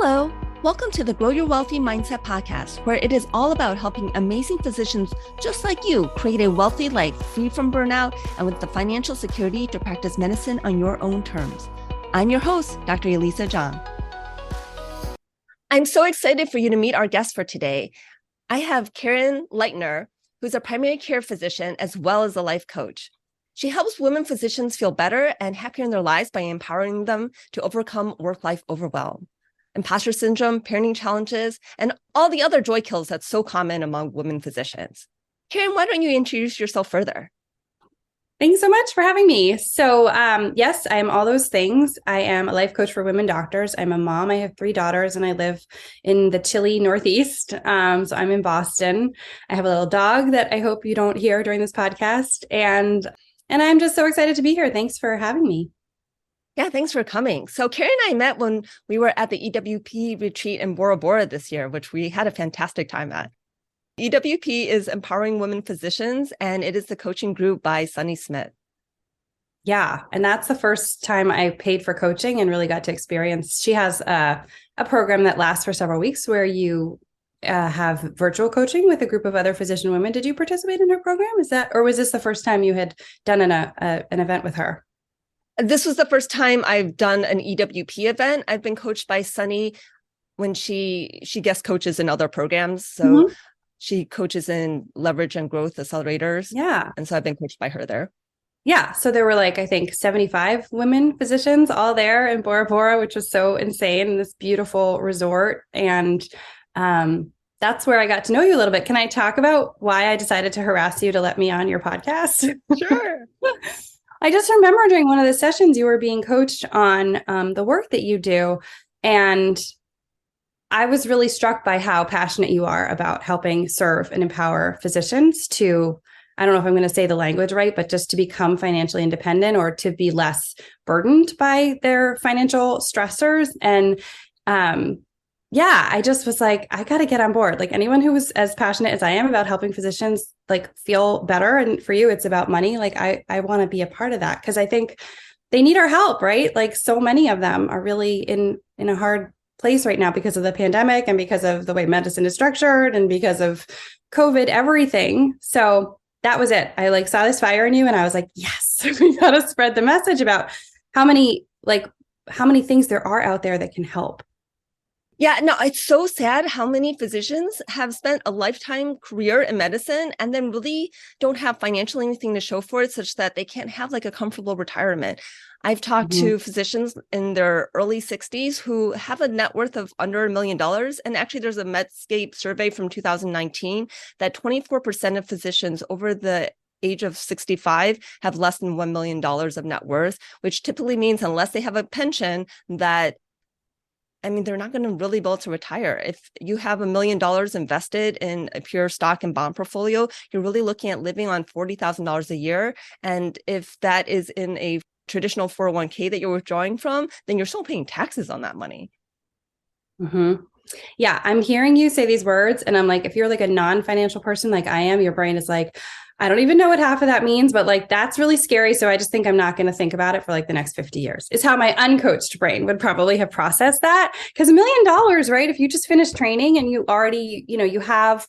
Hello, welcome to the Grow Your Wealthy Mindset podcast, where it is all about helping amazing physicians just like you create a wealthy life free from burnout and with the financial security to practice medicine on your own terms. I'm your host, Dr. Elisa Chiang. I'm so excited for you to meet our guest for today. I have Karen Leitner, who's a primary care physician as well as a life coach. She helps women physicians feel better and happier in their lives by empowering them to overcome work-life overwhelm, imposter syndrome, parenting challenges, and all the other joy kills that's so common among women physicians. Karen, why don't you introduce yourself further? Thanks so much for having me. So yes, I am all those things. I am a life coach for women doctors. I'm a mom. I have 3 daughters and I live in the chilly Northeast. So I'm in Boston. I have a little dog that I hope you don't hear during this podcast. And I'm just so excited to be here. Thanks for having me. Yeah, thanks for coming. So Karen and I met when we were at the EWP retreat in Bora Bora this year, which we had a fantastic time at. EWP is Empowering Women Physicians, and it is the coaching group by Sunny Smith. Yeah, and that's the first time I paid for coaching and really got to experience. She has a program that lasts for several weeks where you have virtual coaching with a group of other physician women. Did you participate in her program? Or was this the first time you had done an event with her? This was the first time I've done an EWP event. I've been coached by Sunny when she guest coaches in other programs. So she coaches in leverage and growth accelerators. Yeah. And so I've been coached by her there. Yeah. So there were I think 75 women physicians all there in Bora Bora, which was so insane in this beautiful resort. And that's where I got to know you a little bit. Can I talk about why I decided to harass you to let me on your podcast? Sure. I just remember during one of the sessions you were being coached on the work that you do. And I was really struck by how passionate you are about helping serve and empower physicians to, I don't know if I'm going to say the language right, but just to become financially independent or to be less burdened by their financial stressors. And yeah, I just was like, I got to get on board. Like anyone who was as passionate as I am about helping physicians feel better. And for you, it's about money. I want to be a part of that because I think they need our help, right? Like so many of them are really in a hard place right now because of the pandemic and because of the way medicine is structured and because of COVID, everything. So that was it. I saw this fire in you and I was like, yes, we got to spread the message about how many things there are out there that can help. Yeah, no, it's so sad how many physicians have spent a lifetime career in medicine and then really don't have financially anything to show for it, such that they can't have a comfortable retirement. I've talked to physicians in their early 60s who have a net worth of under $1 million. And actually, there's a Medscape survey from 2019 that 24% of physicians over the age of 65 have less than $1 million of net worth, which typically means unless they have a pension they're not going to really be able to retire. If you have $1 million invested in a pure stock and bond portfolio, you're really looking at living on $40,000 a year. And if that is in a traditional 401k that you're withdrawing from, then you're still paying taxes on that money. Yeah, I'm hearing you say these words and I'm like, if you're a non-financial person like I am, your brain is like, I don't even know what half of that means, but that's really scary. So I just think I'm not going to think about it for the next 50 years is how my uncoached brain would probably have processed that. Because $1 million, right? If you just finished training and you already, you have,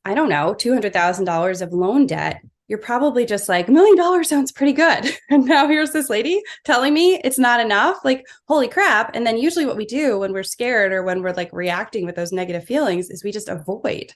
I don't know, $200,000 of loan debt, you're probably just $1 million sounds pretty good. And now here's this lady telling me it's not enough. Holy crap. And then usually what we do when we're scared or when we're reacting with those negative feelings is we just avoid.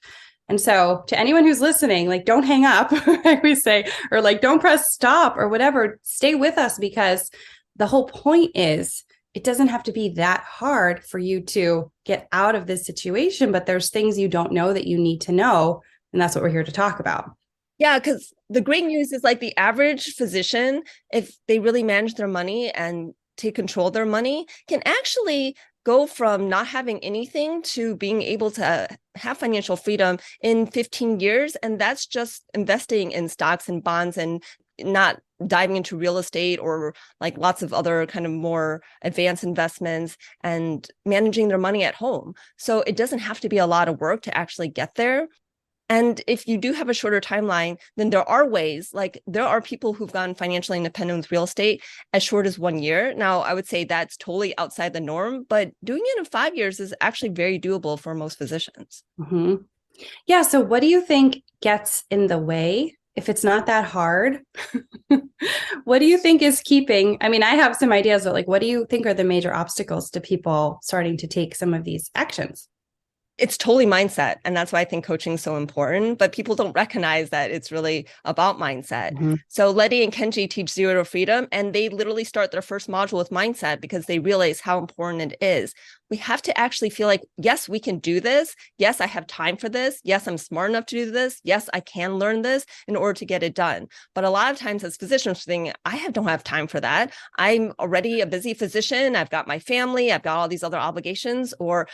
And so to anyone who's listening, don't hang up, like we say, or don't press stop or whatever, stay with us because the whole point is it doesn't have to be that hard for you to get out of this situation, but there's things you don't know that you need to know. And that's what we're here to talk about. Yeah, because the great news is the average physician, if they really manage their money and take control of their money, can actually go from not having anything to being able to have financial freedom in 15 years. And that's just investing in stocks and bonds and not diving into real estate or lots of other kind of more advanced investments and managing their money at home. So it doesn't have to be a lot of work to actually get there. And if you do have a shorter timeline, then there are ways, like there are people who've gotten financially independent with real estate as short as 1 year. Now, I would say that's totally outside the norm, but doing it in 5 years is actually very doable for most physicians. Mm-hmm. Yeah. So what do you think gets in the way? If it's not that hard, what do you think is keeping? I mean, I have some ideas, but like, what do you think are the major obstacles to people starting to take some of these actions? It's totally mindset. And that's why I think coaching is so important, but people don't recognize that it's really about mindset. Mm-hmm. So Letty and Kenji teach Zero to Freedom, and they literally start their first module with mindset because they realize how important it is. We have to actually feel like, yes, we can do this. Yes, I have time for this. Yes, I'm smart enough to do this. Yes, I can learn this in order to get it done. But a lot of times as physicians, we think, don't have time for that. I'm already a busy physician. I've got my family. I've got all these other obligations, or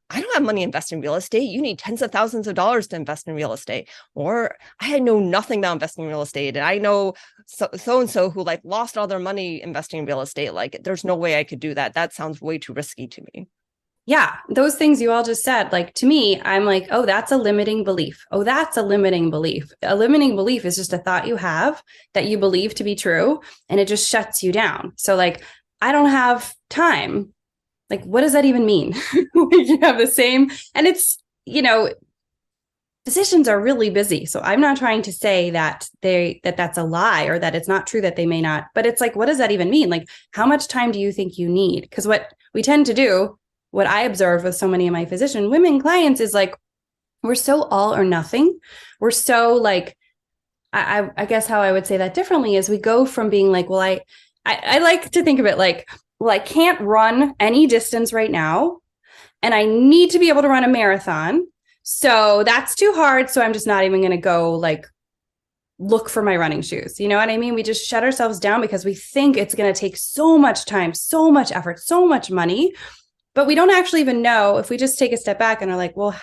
I don't have money to invest in real estate. You need tens of thousands of dollars to invest in real estate. Or I know nothing about investing in real estate. And I know so-and-so who like lost all their money investing in real estate. Like there's no way I could do that. That sounds way too risky to me. Yeah, those things you all just said, like to me, I'm like, oh, that's a limiting belief. Oh, that's a limiting belief. A limiting belief is just a thought you have that you believe to be true, and it just shuts you down. So like, I don't have time. Like, what does that even mean? You have the same, and it's, physicians are really busy. So I'm not trying to say that that's a lie or that it's not true that they may not, but it's like, what does that even mean? Like, how much time do you think you need? Because what we tend to do, what I observe with so many of my physician women clients is like, we're so all or nothing. We're so like, I guess how I would say that differently is we go from being like, well, I like to think of it like, well, I can't run any distance right now, and I need to be able to run a marathon. So that's too hard. So I'm just not even going to go like look for my running shoes. You know what I mean? We just shut ourselves down because we think it's going to take so much time, so much effort, so much money. But we don't actually even know if we just take a step back and are like, well,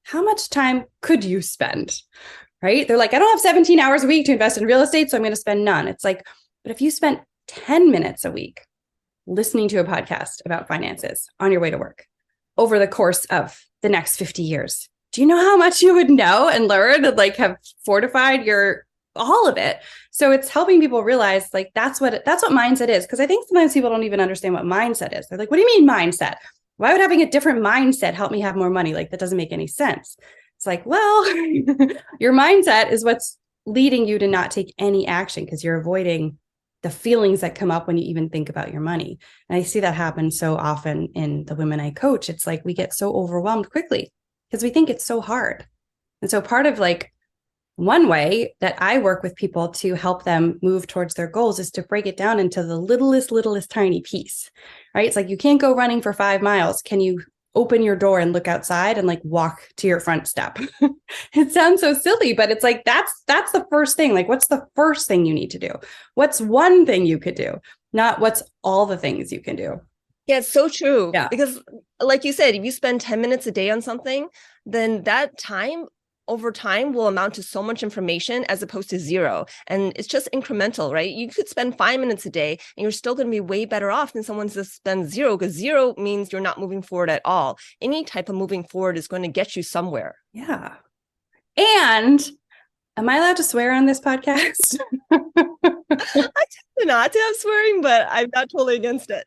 how much time could you spend? Right? They're like, I don't have 17 hours a week to invest in real estate, so I'm going to spend none. It's like, but if you spent 10 minutes a week listening to a podcast about finances on your way to work over the course of the next 50 years, do you know how much you would know and learn and like have fortified all of it? So it's helping people realize like that's what mindset is. Because I think sometimes people don't even understand what mindset is. They're like, what do you mean mindset? Why would having a different mindset help me have more money? Like that doesn't make any sense. It's like, well, your mindset is what's leading you to not take any action because you're avoiding the feelings that come up when you even think about your money. And I see that happen so often in the women I coach. It's like we get so overwhelmed quickly because we think it's so hard. And so part of like one way that I work with people to help them move towards their goals is to break it down into the littlest tiny piece, right? It's like, you can't go running for 5 miles. Can you open your door and look outside and like walk to your front step? It sounds so silly, but it's like, that's the first thing. Like, what's the first thing you need to do? What's one thing you could do? Not what's all the things you can do. Yeah, it's so true. Yeah. Because like you said, if you spend 10 minutes a day on something, then that time over time will amount to so much information as opposed to zero. And it's just incremental, right? You could spend 5 minutes a day and you're still going to be way better off than someone that spends zero, because zero means you're not moving forward at all. Any type of moving forward is going to get you somewhere. Yeah. And am I allowed to swear on this podcast? I tend not to have swearing, but I'm not totally against it.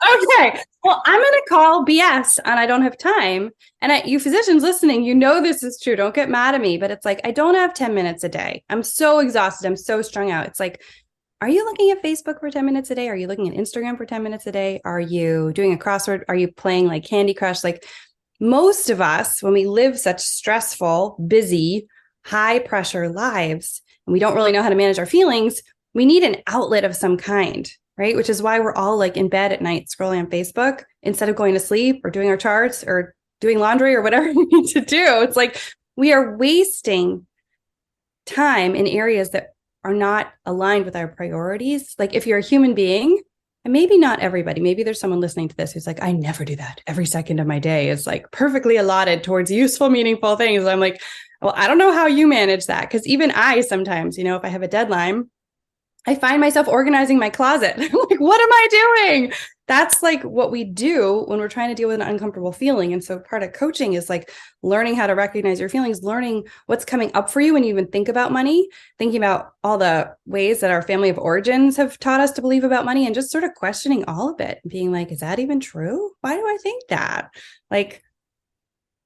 Okay. Well, I'm going to call BS and I don't have time. And you physicians listening, you know this is true. Don't get mad at me. But it's like, I don't have 10 minutes a day. I'm so exhausted. I'm so strung out. It's like, are you looking at Facebook for 10 minutes a day? Are you looking at Instagram for 10 minutes a day? Are you doing a crossword? Are you playing like Candy Crush? Like most of us, when we live such stressful, busy, high pressure lives, and we don't really know how to manage our feelings, we need an outlet of some kind. Right? Which is why we're all like in bed at night scrolling on Facebook instead of going to sleep or doing our charts or doing laundry or whatever we need to do. It's like we are wasting time in areas that are not aligned with our priorities. Like if you're a human being, and maybe not everybody, maybe there's someone listening to this who's like, I never do that. Every second of my day is like perfectly allotted towards useful, meaningful things. I'm like, well, I don't know how you manage that. Because even I sometimes, if I have a deadline, I find myself organizing my closet. I'm like, what am I doing? That's like what we do when we're trying to deal with an uncomfortable feeling. And so part of coaching is like learning how to recognize your feelings, learning what's coming up for you when you even think about money, thinking about all the ways that our family of origins have taught us to believe about money, and just sort of questioning all of it and being like, is that even true? Why do I think that? Like,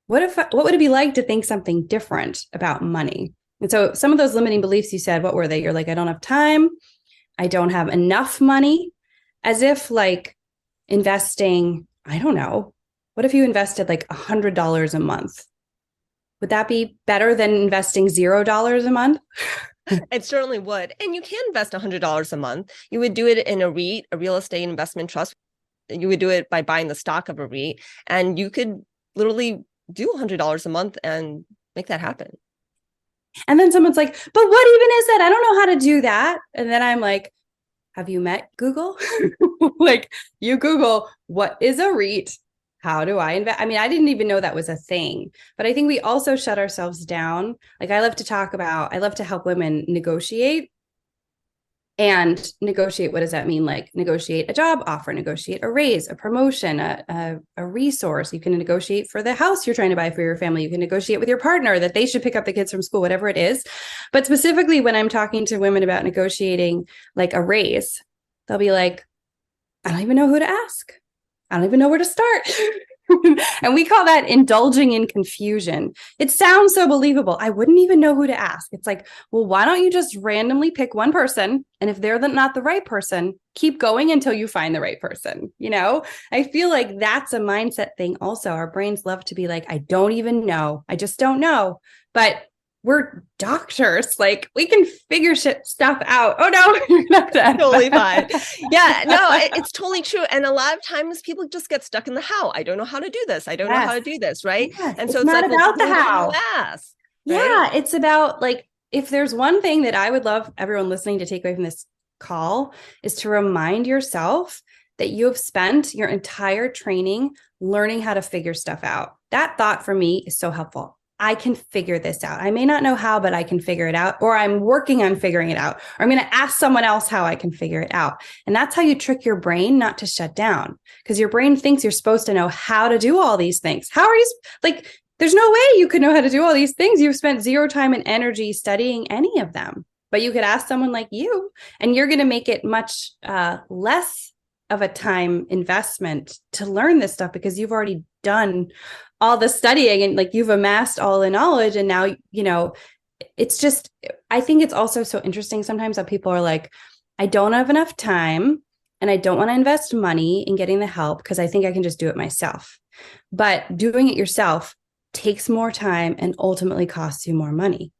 what would it be like to think something different about money? And so some of those limiting beliefs you said, what were they? You're like, I don't have time. I don't have enough money. As if like investing, I don't know, what if you invested like $100 a month? Would that be better than investing $0 a month? It certainly would. And you can invest $100 a month. You would do it in a REIT, a real estate investment trust. You would do it by buying the stock of a REIT, and you could literally do $100 a month and make that happen. And then someone's like, but what even is that? I don't know how to do that. And then I'm like, have you met Google? Like, you Google, what is a REIT? How do I invest? I mean, I didn't even know that was a thing, but I think we also shut ourselves down. Like, I love to help women negotiate. And negotiate, what does that mean? Like, negotiate a job offer, negotiate a raise, a promotion, a resource. You can negotiate for the house you're trying to buy for your family. You can negotiate with your partner that they should pick up the kids from school, whatever it is. But specifically, when I'm talking to women about negotiating like a raise, they'll be like, I don't even know who to ask. I don't even know where to start. And we call that indulging in confusion. It sounds so believable. I wouldn't even know who to ask. It's like, well, why don't you just randomly pick one person? And if they're not the right person, keep going until you find the right person. You know, I feel like that's a mindset thing also. Our brains love to be like, I don't even know. I just don't know. But we're doctors. Like, we can figure stuff out. Oh no, you're not that. Totally fine. Yeah, no, it's totally true. And a lot of times people just get stuck in the how. I don't know how to do this. I don't know how to do this. Right. Yes. And so it's not like, about well, the how. You ask, right? Yeah. It's about like, if there's one thing that I would love everyone listening to take away from this call, is to remind yourself that you have spent your entire training learning how to figure stuff out. That thought for me is so helpful. I can figure this out. I may not know how, but I can figure it out, or I'm working on figuring it out, or I'm going to ask someone else how I can figure it out. And that's how you trick your brain not to shut down, because your brain thinks you're supposed to know how to do all these things. How are you like, there's no way you could know how to do all these things. You've spent zero time and energy studying any of them, but you could ask someone like you, and you're going to make it much less of a time investment to learn this stuff, because you've already done all the studying and like you've amassed all the knowledge. And now, you know, it's just, I think it's also so interesting sometimes that people are like, I don't have enough time and I don't want to invest money in getting the help because I think I can just do it myself. But doing it yourself takes more time and ultimately costs you more money.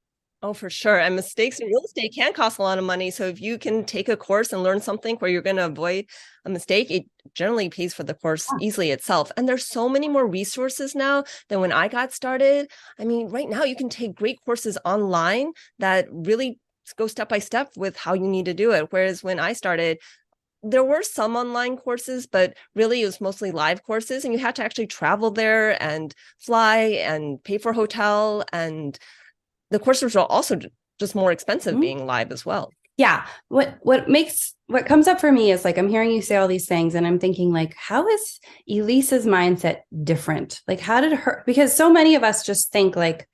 Oh, for sure. And mistakes in real estate can cost a lot of money. So if you can take a course and learn something where you're going to avoid a mistake, it generally pays for the course easily itself. And there's so many more resources now than when I got started. I mean, right now you can take great courses online that really go step by step with how you need to do it. Whereas when I started, there were some online courses, but really it was mostly live courses, and you had to actually travel there and fly and pay for a hotel, and the courses are also just more expensive being live as well. Yeah. What comes up for me is like, I'm hearing you say all these things and I'm thinking like, how is Elisa's mindset different? Like, how did because so many of us just think like,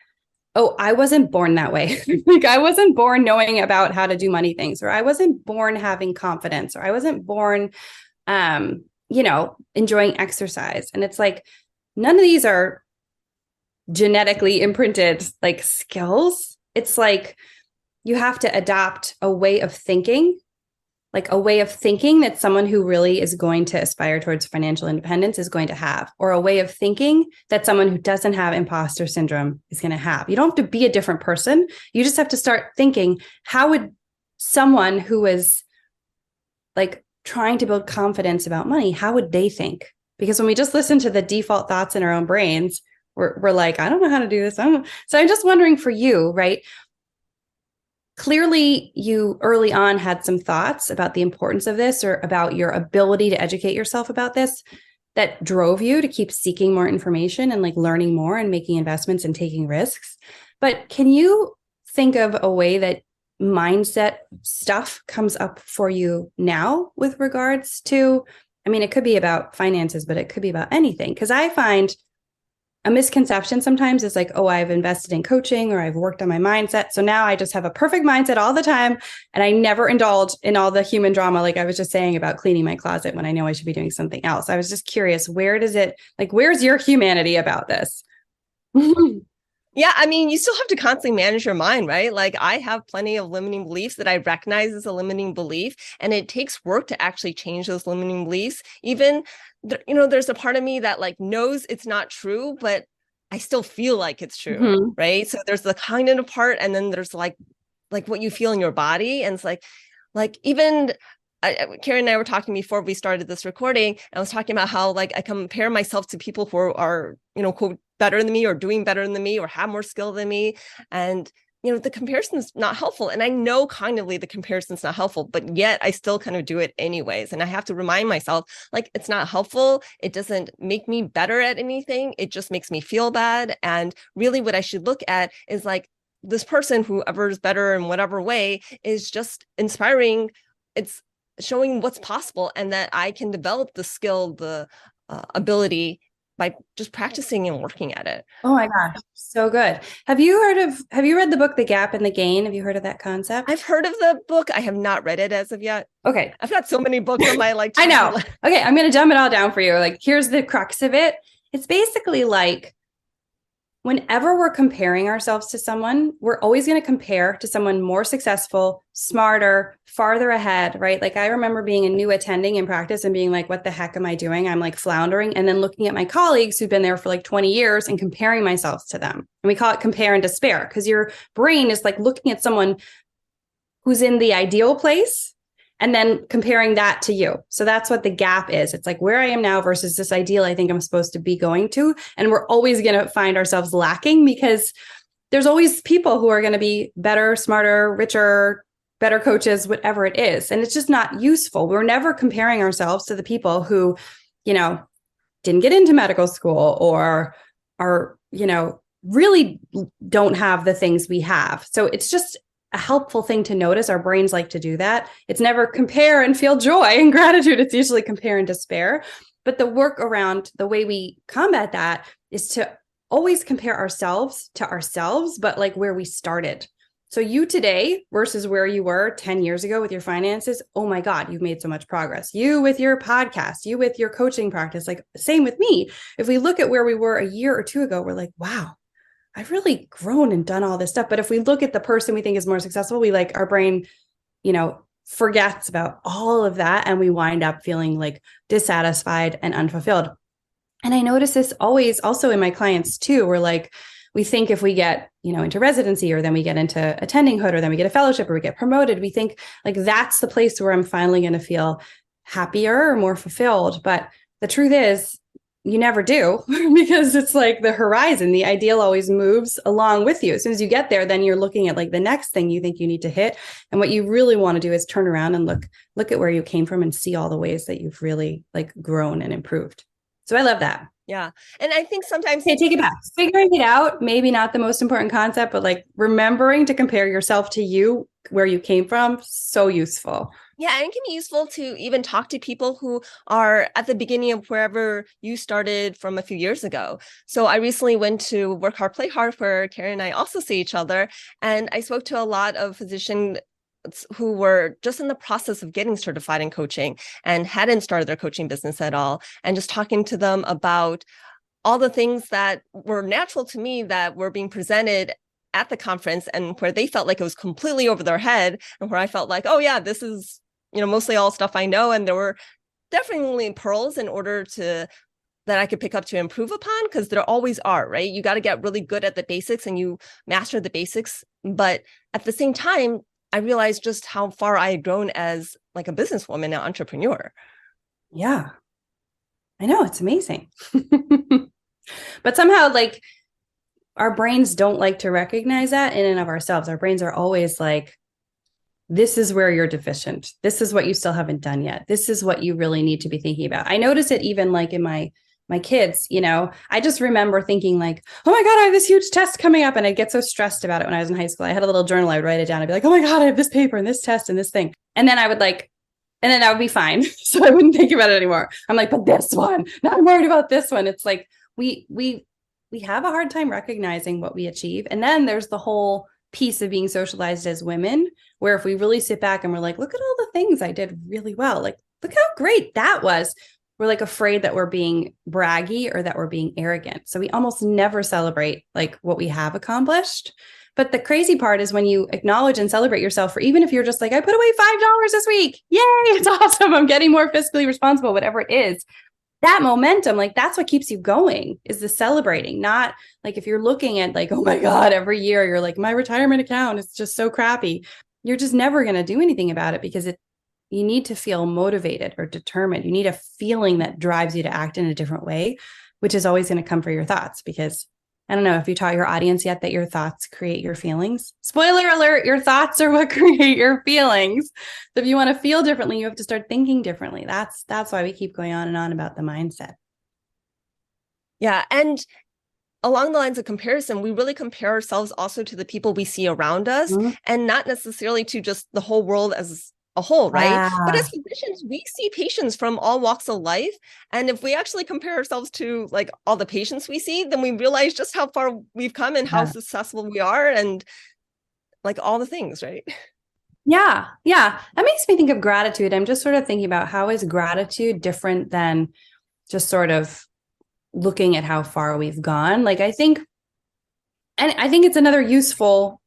oh, I wasn't born that way. Like, I wasn't born knowing about how to do money things, or I wasn't born having confidence, or I wasn't born, enjoying exercise. And it's like, none of these are genetically imprinted like skills. It's like you have to adopt a way of thinking, that someone who really is going to aspire towards financial independence is going to have, or a way of thinking that someone who doesn't have imposter syndrome is going to have. You don't have to be a different person. You just have to start thinking, how would someone who is like trying to build confidence about money, how would they think? Because when we just listen to the default thoughts in our own brains, we're like, I don't know how to do this. So I'm just wondering for you, right? Clearly, you early on had some thoughts about the importance of this, or about your ability to educate yourself about this, that drove you to keep seeking more information and like learning more and making investments and taking risks. But can you think of a way that mindset stuff comes up for you now with regards to, I mean, it could be about finances, but it could be about anything. Because I find a misconception sometimes is like, oh, I've invested in coaching or I've worked on my mindset. So now I just have a perfect mindset all the time. And I never indulge in all the human drama. Like I was just saying about cleaning my closet when I know I should be doing something else. I was just curious, where's your humanity about this? Yeah, I mean, you still have to constantly manage your mind, right? Like I have plenty of limiting beliefs that I recognize as a limiting belief, and it takes work to actually change those limiting beliefs. Even, there's a part of me that like knows it's not true, but I still feel like it's true, Mm-hmm. right? So there's the cognitive part, and then there's like what you feel in your body, and it's like even Karen and I were talking before we started this recording. I was talking about how like I compare myself to people who are, quote, better than me or doing better than me or have more skill than me. And, the comparison is not helpful. And I know cognitively the comparison is not helpful, but yet I still kind of do it anyways. And I have to remind myself, like, it's not helpful. It doesn't make me better at anything. It just makes me feel bad. And really what I should look at is like this person, whoever is better in whatever way, is just inspiring. It's showing what's possible and that I can develop the skill, the ability by just practicing and working at it. Oh my gosh, so good. Have you read the book, The Gap and the Gain? Have you heard of that concept? I've heard of the book. I have not read it as of yet. Okay. I've got so many books on my I know. Okay, I'm going to dumb it all down for you. Like, here's the crux of it. It's basically like whenever we're comparing ourselves to someone, we're always going to compare to someone more successful, smarter, farther ahead, right? Like I remember being a new attending in practice and being like, what the heck am I doing? I'm like floundering. And then looking at my colleagues who've been there for like 20 years and comparing myself to them. And we call it compare and despair because your brain is like looking at someone who's in the ideal place and then comparing that to you. So that's what the gap is. It's like where I am now versus this ideal I think I'm supposed to be going to. And we're always going to find ourselves lacking because there's always people who are going to be better, smarter, richer, better coaches, whatever it is. And it's just not useful. We're never comparing ourselves to the people who, didn't get into medical school or are, really don't have the things we have. So it's just a helpful thing to notice. Our brains like to do that. It's never compare and feel joy and gratitude. It's usually compare and despair. But the work around the way we combat that is to always compare ourselves to ourselves, but like where we started. So you today versus where you were 10 years ago with your finances, oh my God, you've made so much progress. You with your podcast, you with your coaching practice, like same with me. If we look at where we were a year or two ago, we're like, wow, I've really grown and done all this stuff. But if we look at the person we think is more successful, we like our brain, forgets about all of that. And we wind up feeling like dissatisfied and unfulfilled. And I notice this always also in my clients too, where like, we think if we get, into residency or then we get into attendinghood or then we get a fellowship or we get promoted, we think like that's the place where I'm finally going to feel happier or more fulfilled. But the truth is, you never do because it's like the horizon, the ideal always moves along with you. As soon as you get there, then you're looking at like the next thing you think you need to hit. And what you really want to do is turn around and look at where you came from and see all the ways that you've really like grown and improved. So I love that. Yeah. And I think sometimes take it back. Figuring it out, maybe not the most important concept, but like remembering to compare yourself to you, where you came from, so useful. Yeah, and it can be useful to even talk to people who are at the beginning of wherever you started from a few years ago. So I recently went to Work Hard, Play Hard, where Karen and I also see each other. And I spoke to a lot of physicians who were just in the process of getting certified in coaching and hadn't started their coaching business at all. And just talking to them about all the things that were natural to me that were being presented at the conference and where they felt like it was completely over their head and where I felt like, oh yeah, this is mostly all stuff I know. And there were definitely pearls in order that I could pick up to improve upon, because there always are, right? You got to get really good at the basics and you master the basics. But at the same time, I realized just how far I had grown as like a businesswoman and entrepreneur. Yeah, I know. It's amazing. But somehow like our brains don't like to recognize that in and of ourselves. Our brains are always like, this is where you're deficient. This is what you still haven't done yet. This is what you really need to be thinking about. I notice it even like in my my kids, I just remember thinking like, oh my God, I have this huge test coming up. And I'd get so stressed about it when I was in high school. I had a little journal. I would write it down. I'd be like, oh my God, I have this paper and this test and this thing. And then and then that would be fine. So I wouldn't think about it anymore. I'm like, but this one, now I'm worried about this one. It's like, we have a hard time recognizing what we achieve. And then there's the whole piece of being socialized as women, where if we really sit back and we're like, look at all the things I did really well. Like, look how great that was. We're like afraid that we're being braggy or that we're being arrogant. So we almost never celebrate like what we have accomplished. But the crazy part is when you acknowledge and celebrate yourself for, even if you're just like, I put away $5 this week. Yay, it's awesome. I'm getting more fiscally responsible, whatever it is. That momentum, like that's what keeps you going, is the celebrating. Not like if you're looking at like, oh my God, every year you're like, my retirement account is just so crappy. You're just never going to do anything about it, because you need to feel motivated or determined. You need a feeling that drives you to act in a different way, which is always going to come from your thoughts. Because I don't know if you taught your audience yet that your thoughts create your feelings. Spoiler alert, your thoughts are what create your feelings. So if you want to feel differently, you have to start thinking differently. That's why we keep going on and on about the mindset. Yeah. And along the lines of comparison, we really compare ourselves also to the people we see around us, and not necessarily to just the whole world as a whole, right? But as physicians, we see patients from all walks of life. And if we actually compare ourselves to like all the patients we see, then we realize just how far we've come and how successful we are, and like all the things, right? Yeah. That makes me think of gratitude. I'm just sort of thinking about, how is gratitude different than just sort of looking at how far we've gone? Like, I think it's another useful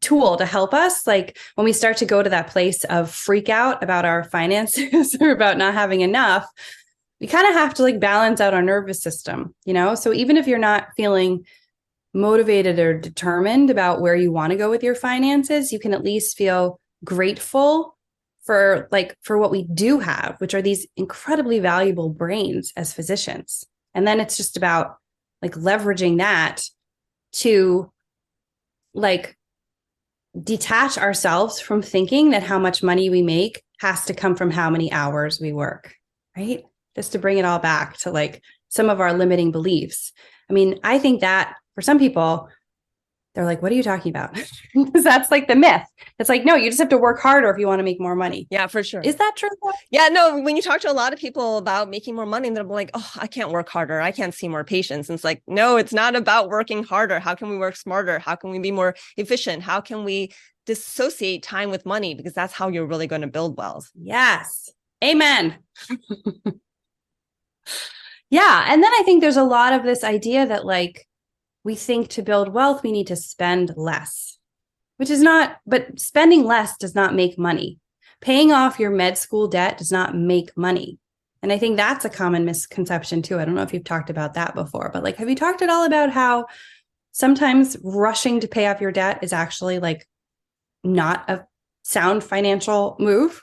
tool to help us, like when we start to go to that place of freak out about our finances or about not having enough, we kind of have to like balance out our nervous system, so even if you're not feeling motivated or determined about where you want to go with your finances, you can at least feel grateful for what we do have, which are these incredibly valuable brains as physicians. And then it's just about like leveraging that to like detach ourselves from thinking that how much money we make has to come from how many hours we work, right? Just to bring it all back to like some of our limiting beliefs. I mean, I think that for some people, they're like, what are you talking about? Because that's like the myth. It's like, no, you just have to work harder if you want to make more money. Yeah, for sure. Is that true? Yeah, no, when you talk to a lot of people about making more money, they're like, oh, I can't work harder. I can't see more patients. And it's like, no, it's not about working harder. How can we work smarter? How can we be more efficient? How can we dissociate time with money? Because that's how you're really going to build wealth. Yes. Amen. Yeah. And then I think there's a lot of this idea that like, we think to build wealth, we need to spend less, which is not, but spending less does not make money. Paying off your med school debt does not make money. And I think that's a common misconception too. I don't know if you've talked about that before, but like, have you talked at all about how sometimes rushing to pay off your debt is actually like not a sound financial move?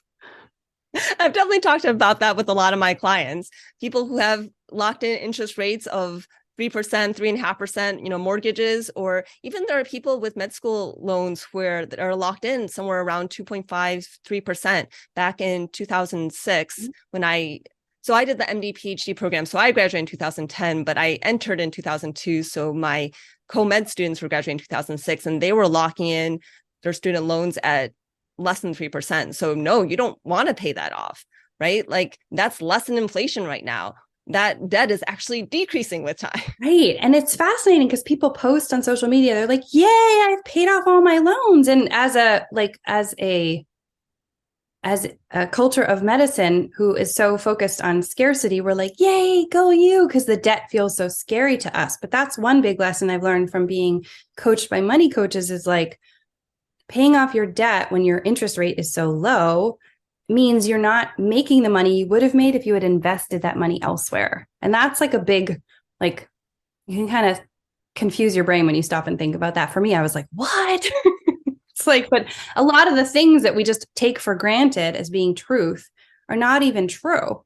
I've definitely talked about that with a lot of my clients, people who have locked in interest rates of 3%, 3.5%, mortgages, or even there are people with med school loans that are locked in somewhere around 2.5, 3% back in 2006 when I did the MD PhD program. So I graduated in 2010, but I entered in 2002. So my co-med students were graduating in 2006, and they were locking in their student loans at less than 3%. So no, you don't want to pay that off, right? Like that's less than inflation right now. That debt is actually decreasing with time. Right. And it's fascinating because people post on social media, they're like, yay, I've paid off all my loans. And as a culture of medicine who is so focused on scarcity, we're like, yay, go you, because the debt feels so scary to us. But that's one big lesson I've learned from being coached by money coaches is like paying off your debt when your interest rate is so low means you're not making the money you would have made if you had invested that money elsewhere. And that's like a big, like, you can kind of confuse your brain when you stop and think about that. For me, I was like, what? It's like, but a lot of the things that we just take for granted as being truth are not even true.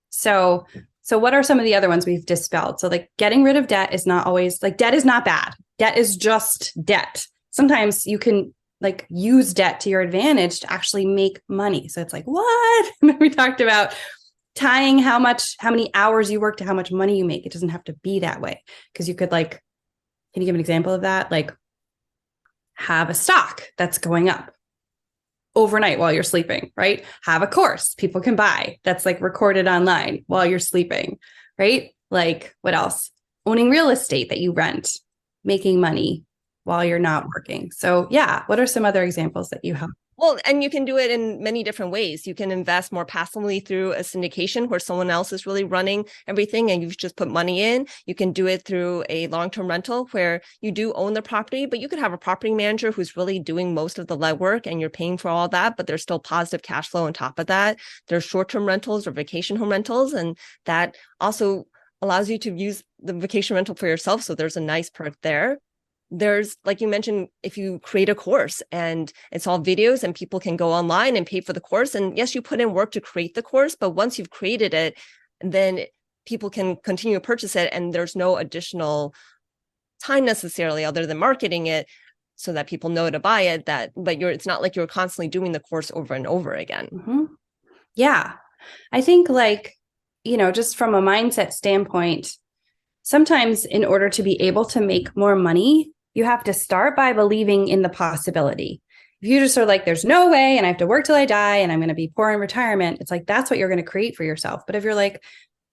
So what are some of the other ones we've dispelled? So like getting rid of debt is not always like, debt is not bad. Debt is just debt. Sometimes you can like use debt to your advantage to actually make money. So it's like, what? And then we talked about tying how many hours you work to how much money you make. It doesn't have to be that way. Because you could can you give an example of that? Like have a stock that's going up overnight while you're sleeping, right? Have a course people can buy that's like recorded online while you're sleeping, right? Like what else? Owning real estate that you rent, making money while you're not working. So yeah, what are some other examples that you have? Well, and you can do it in many different ways. You can invest more passively through a syndication where someone else is really running everything and you've just put money in. You can do it through a long-term rental where you do own the property, but you could have a property manager who's really doing most of the legwork and you're paying for all that, but there's still positive cash flow on top of that. There's short-term rentals or vacation home rentals, and that also allows you to use the vacation rental for yourself. So there's a nice perk there. There's, like you mentioned, if you create a course and it's all videos and people can go online and pay for the course. And yes, you put in work to create the course, but once you've created it, then people can continue to purchase it. And there's no additional time necessarily other than marketing it so that people know to buy it, but it's not like you're constantly doing the course over and over again. Mm-hmm. Yeah. I think just from a mindset standpoint, sometimes in order to be able to make more money, you have to start by believing in the possibility. If you just are like, there's no way, and I have to work till I die, and I'm going to be poor in retirement, it's like, that's what you're going to create for yourself. But if you're like,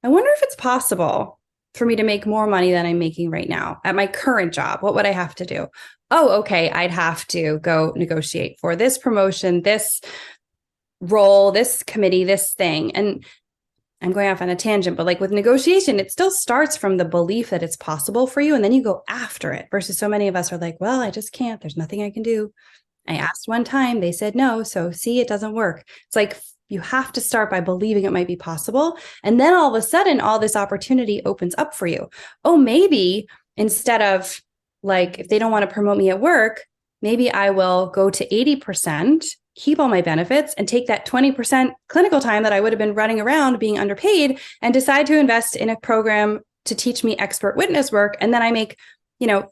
I wonder if it's possible for me to make more money than I'm making right now at my current job, what would I have to do? Oh, okay, I'd have to go negotiate for this promotion, this role, this committee, this thing. And I'm going off on a tangent, but like with negotiation, it still starts from the belief that it's possible for you. And then you go after it versus so many of us are like, well, I just can't. There's nothing I can do. I asked one time, they said no. So see, it doesn't work. It's like you have to start by believing it might be possible. And then all of a sudden, all this opportunity opens up for you. Oh, maybe instead of like, if they don't want to promote me at work, maybe I will go to 80%, keep all my benefits, and take that 20% clinical time that I would have been running around being underpaid and decide to invest in a program to teach me expert witness work. And then I make,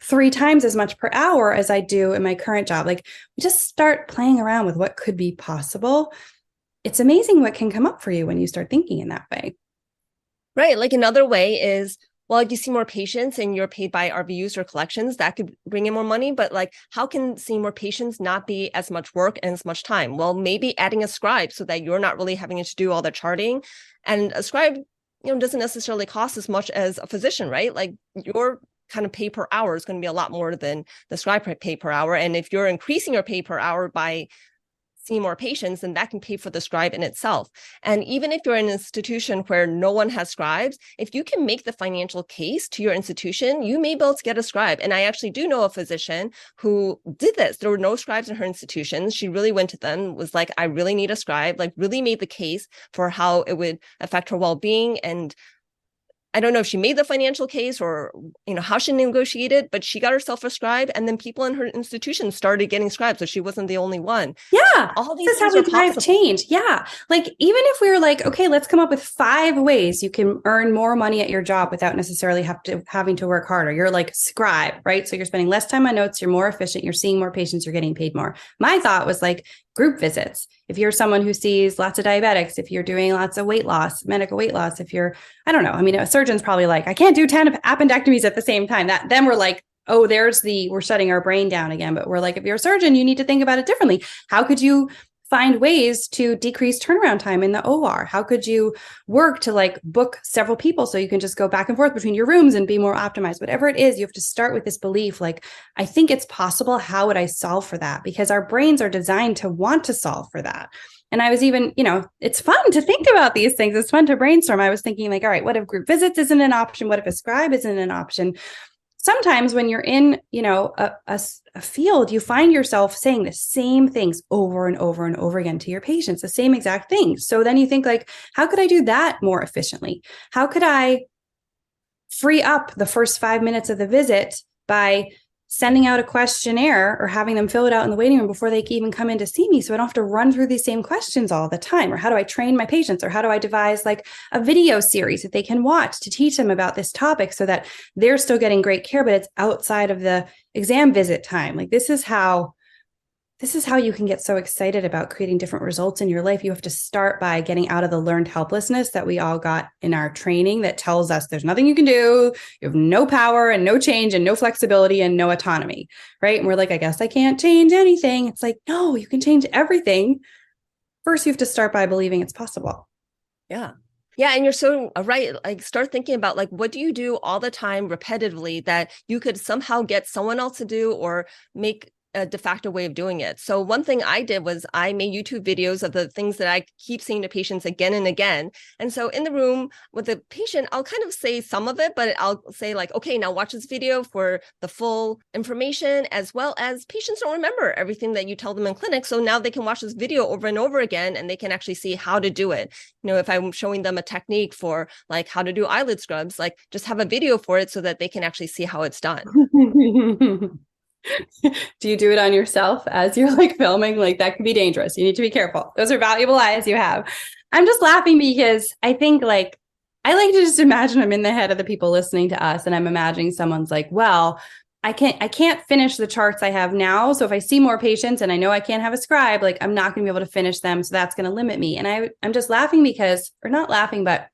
3 times as much per hour as I do in my current job. Like we just start playing around with what could be possible. It's amazing what can come up for you when you start thinking in that way. Right. Like another way is, well, you see more patients and you're paid by RVUs or collections, that could bring in more money. But like, how can seeing more patients not be as much work and as much time? Well, maybe adding a scribe so that you're not really having to do all the charting. And a scribe, doesn't necessarily cost as much as a physician, right? Like your kind of pay per hour is going to be a lot more than the scribe pay per hour. And if you're increasing your pay per hour by see more patients, then that can pay for the scribe in itself. And even if you're in an institution where no one has scribes, if you can make the financial case to your institution, you may be able to get a scribe. And I actually do know a physician who did this. There were no scribes in her institution. She really went to them, was like, I really need a scribe, like really made the case for how it would affect her well-being. And I don't know if she made the financial case or, how she negotiated, but she got herself a scribe, and then people in her institution started getting scribes. So she wasn't the only one. Yeah. All these this is how we drive change. Yeah. Like even if we were like, okay, let's come up with 5 ways you can earn more money at your job without necessarily having to work harder. You're like scribe, right? So you're spending less time on notes. You're more efficient. You're seeing more patients. You're getting paid more. My thought was like group visits. If you're someone who sees lots of diabetics, if you're doing lots of weight loss, medical weight loss, if you're, I don't know. I mean, a surgeon's probably like, I can't do 10 appendectomies at the same time. Then we're like, oh, we're shutting our brain down again. But we're like, if you're a surgeon, you need to think about it differently. How could you find ways to decrease turnaround time in the OR? How could you work to like book several people so you can just go back and forth between your rooms and be more optimized? Whatever it is, you have to start with this belief, like, I think it's possible. How would I solve for that? Because our brains are designed to want to solve for that. And I was even, it's fun to think about these things. It's fun to brainstorm. I was thinking like, all right, what if group visits isn't an option? What if a scribe isn't an option? Sometimes when you're in, a field, you find yourself saying the same things over and over and over again to your patients, the same exact things. So then you think like, how could I do that more efficiently? How could I free up the first 5 minutes of the visit by sending out a questionnaire or having them fill it out in the waiting room before they even come in to see me, so I don't have to run through these same questions all the time? Or how do I train my patients? Or how do I devise like a video series that they can watch to teach them about this topic so that they're still getting great care, but it's outside of the exam visit time? Like this is how this is how you can get so excited about creating different results in your life. You have to start by getting out of the learned helplessness that we all got in our training that tells us there's nothing you can do. You have no power and no change and no flexibility and no autonomy, right? And we're like, I guess I can't change anything. It's like, no, you can change everything. First, you have to start by believing it's possible. Yeah. Yeah. And you're so right. Like, start thinking about, like, what do you do all the time repetitively that you could somehow get someone else to do or make a de facto way of doing it. So one thing I did was I made YouTube videos of the things that I keep saying to patients again and again. And so in the room with the patient, I'll kind of say some of it, but I'll say, like, okay, now watch this video for the full information, as well as patients don't remember everything that you tell them in clinic. So now they can watch this video over and over again, and they can actually see how to do it. You know, if I'm showing them a technique for like how to do eyelid scrubs, like just have a video for it so that they can actually see how it's done. Do you do it on yourself as you're like filming? Like, that could be dangerous. You need to be careful. Those are valuable eyes you have. I'm just laughing because I think, like, I like to just imagine I'm in the head of the people listening to us, and I'm imagining someone's like, well, I can't finish the charts I have now. So if I see more patients and I know I can't have a scribe, like, I'm not going to be able to finish them. So that's going to limit me. And I'm just laughing because, or not laughing, but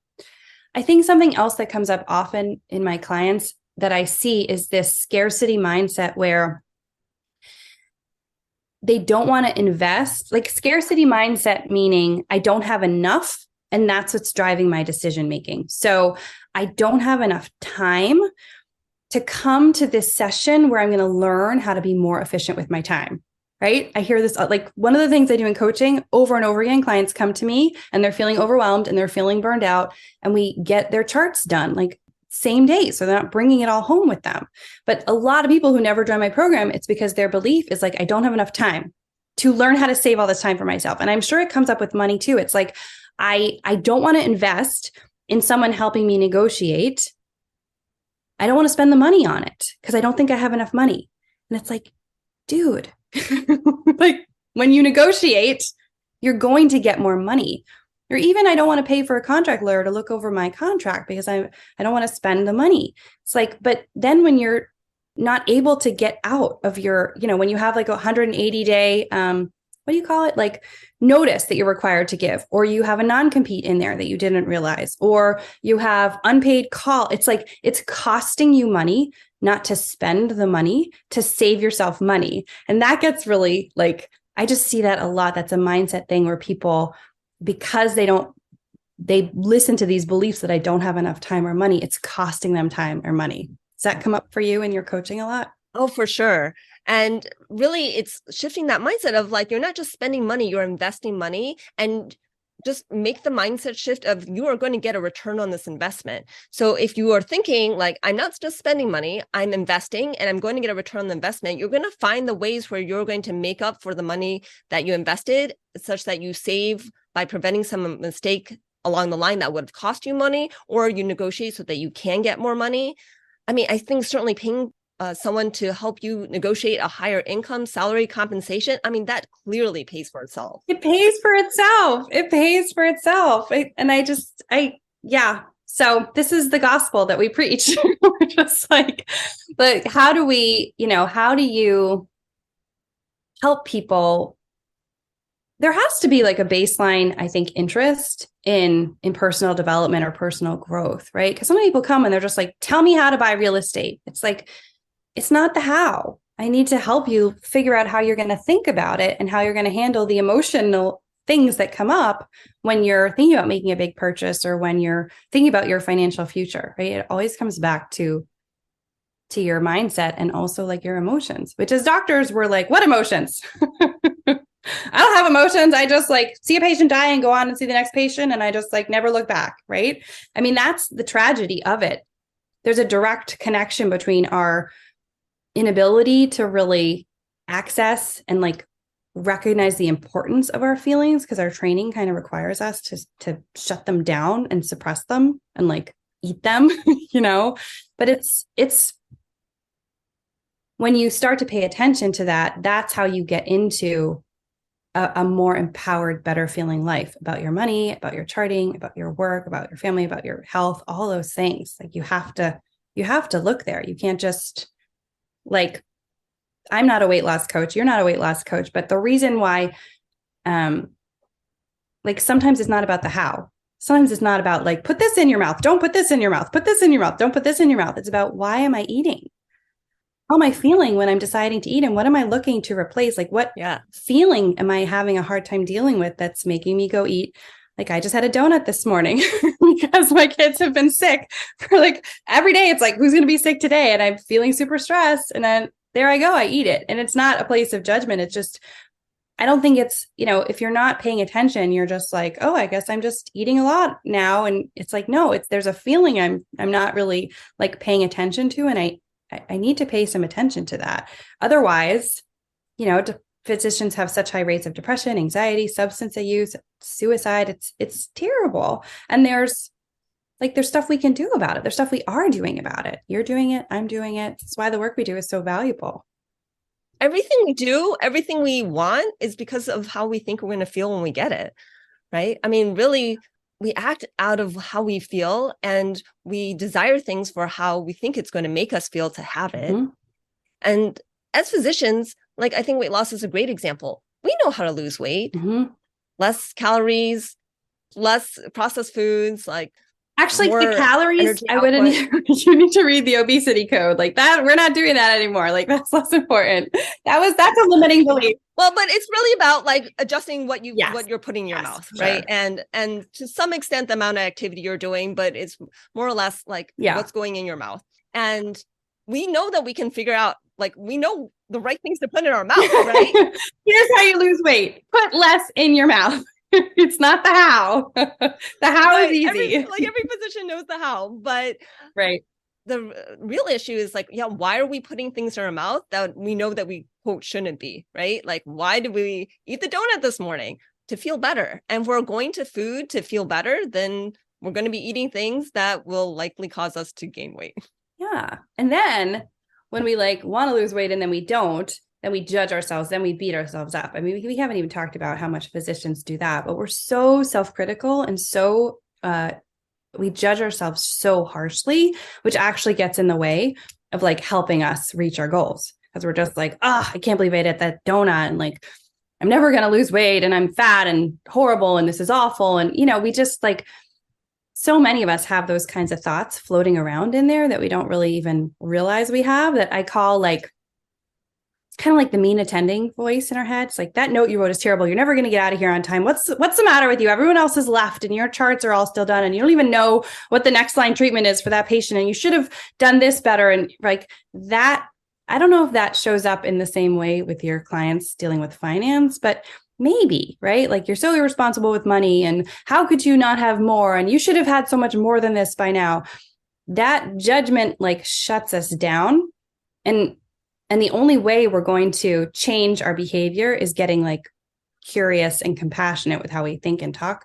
I think something else that comes up often in my clients that I see is this scarcity mindset where they don't want to invest. Like, scarcity mindset, meaning I don't have enough, and that's what's driving my decision making. So I don't have enough time to come to this session where I'm going to learn how to be more efficient with my time. Right? I hear this, like, one of the things I do in coaching over and over again, clients come to me and they're feeling overwhelmed and they're feeling burned out, and we get their charts done like same day. So they're not bringing it all home with them. But a lot of people who never join my program, it's because their belief is like, I don't have enough time to learn how to save all this time for myself. And I'm sure it comes up with money too. It's like, I don't want to invest in someone helping me negotiate. I don't want to spend the money on it because I don't think I have enough money. And it's like, dude, like, when you negotiate, you're going to get more money. Or even, I don't want to pay for a contract lawyer to look over my contract because I don't want to spend the money. It's like, but then when you're not able to get out of your, when you have like a 180-day, what do you call it? Like, notice that you're required to give, or you have a non-compete in there that you didn't realize, or you have unpaid call. It's like, it's costing you money not to spend the money, to save yourself money. And that gets really, like, I just see that a lot. That's a mindset thing where people, because they listen to these beliefs that I don't have enough time or money, it's costing them time or money. Does that come up for you in your coaching a lot? Oh, for sure. And really, it's shifting that mindset of, like, you're not just spending money, you're investing money, and just make the mindset shift of, you are going to get a return on this investment. So if you are thinking like, I'm not just spending money, I'm investing and I'm going to get a return on the investment, you're going to find the ways where you're going to make up for the money that you invested, such that you save by preventing some mistake along the line that would have cost you money, or you negotiate so that you can get more money. I mean, I think certainly paying someone to help you negotiate a higher income, salary, compensation, I mean, that clearly pays for itself. It pays for itself. It pays for itself. Yeah. So this is the gospel that we preach. We're just like, but how do you help people? There has to be like a baseline, I think, interest in personal development or personal growth, right? Because some people come and they're just like, tell me how to buy real estate. It's like, it's not the how. I need to help you figure out how you're going to think about it and how you're going to handle the emotional things that come up when you're thinking about making a big purchase or when you're thinking about your financial future, right? It always comes back to your mindset and also like your emotions, which as doctors, we're like, what emotions? I don't have emotions. I just like see a patient die and go on and see the next patient. And I just like never look back. Right. I mean, that's the tragedy of it. There's a direct connection between our inability to really access and like recognize the importance of our feelings, because our training kind of requires us to shut them down and suppress them and like eat them, but it's when you start to pay attention to that, that's how you get into a more empowered, better feeling life about your money, about your charting, about your work, about your family, about your health, all those things. Like you have to look there. You can't just like I'm not a weight loss coach. You're not a weight loss coach. But the reason why, like sometimes it's not about the how. Sometimes it's not about like, put this in your mouth. Don't put this in your mouth. Put this in your mouth. Don't put this in your mouth. It's about, why am I eating? How am I feeling when I'm deciding to eat? And what am I looking to replace? Like, what feeling am I having a hard time dealing with that's making me go eat? Like, I just had a donut this morning because my kids have been sick for like every day. It's like, who's going to be sick today? And I'm feeling super stressed. And then there I go, I eat it. And it's not a place of judgment. It's just, I don't think it's, if you're not paying attention, you're just like, oh, I guess I'm just eating a lot now. And it's like, no, there's a feeling I'm not really like paying attention to. And I need to pay some attention to that. Otherwise, physicians have such high rates of depression, anxiety, substance abuse, suicide. It's terrible. And there's stuff we can do about it. There's stuff we are doing about it. You're doing it. I'm doing it. That's why the work we do is so valuable. Everything we do, everything we want is because of how we think we're going to feel when we get it, right? I mean, really, we act out of how we feel, and we desire things for how we think it's going to make us feel to have it. Mm-hmm. And as physicians, like, I think weight loss is a great example. We know how to lose weight, mm-hmm. less calories, less processed foods, like, actually, the calories, I wouldn't. You need to read the obesity code, like that. We're not doing that anymore. Like, that's less important. That's a limiting belief. Well, but it's really about like adjusting what you're putting in your mouth, right? Sure. And to some extent, the amount of activity you're doing, but it's more or less like what's going in your mouth. And we know that we can figure out, like, we know the right things to put in our mouth, right? Here's how you lose weight: put less in your mouth. It's not the how. The how is easy. Every physician knows the how, but right. The real issue is like, why are we putting things in our mouth that we know that we, quote, shouldn't be, right? Like, why did we eat the donut this morning? To feel better. And if we're going to food to feel better, then we're going to be eating things that will likely cause us to gain weight. Yeah. And then when we want to lose weight and then we don't, then we judge ourselves, then we beat ourselves up. I mean, we haven't even talked about how much physicians do that, but we're so self-critical and so we judge ourselves so harshly, which actually gets in the way of like helping us reach our goals. Because we're just like, I can't believe I ate that donut, and like, I'm never going to lose weight, and I'm fat and horrible, and this is awful. And, we just like, so many of us have those kinds of thoughts floating around in there that we don't really even realize we have, that I call like, kind of like the mean attending voice in our head. It's like, that note you wrote is terrible. You're never going to get out of here on time. What's the matter with you? Everyone else has left and your charts are all still done. And you don't even know what the next line treatment is for that patient. And you should have done this better. And like that, I don't know if that shows up in the same way with your clients dealing with finance, but maybe, right? Like, you're so irresponsible with money, and how could you not have more? And you should have had so much more than this by now. That judgment like shuts us down. And the only way we're going to change our behavior is getting like curious and compassionate with how we think and talk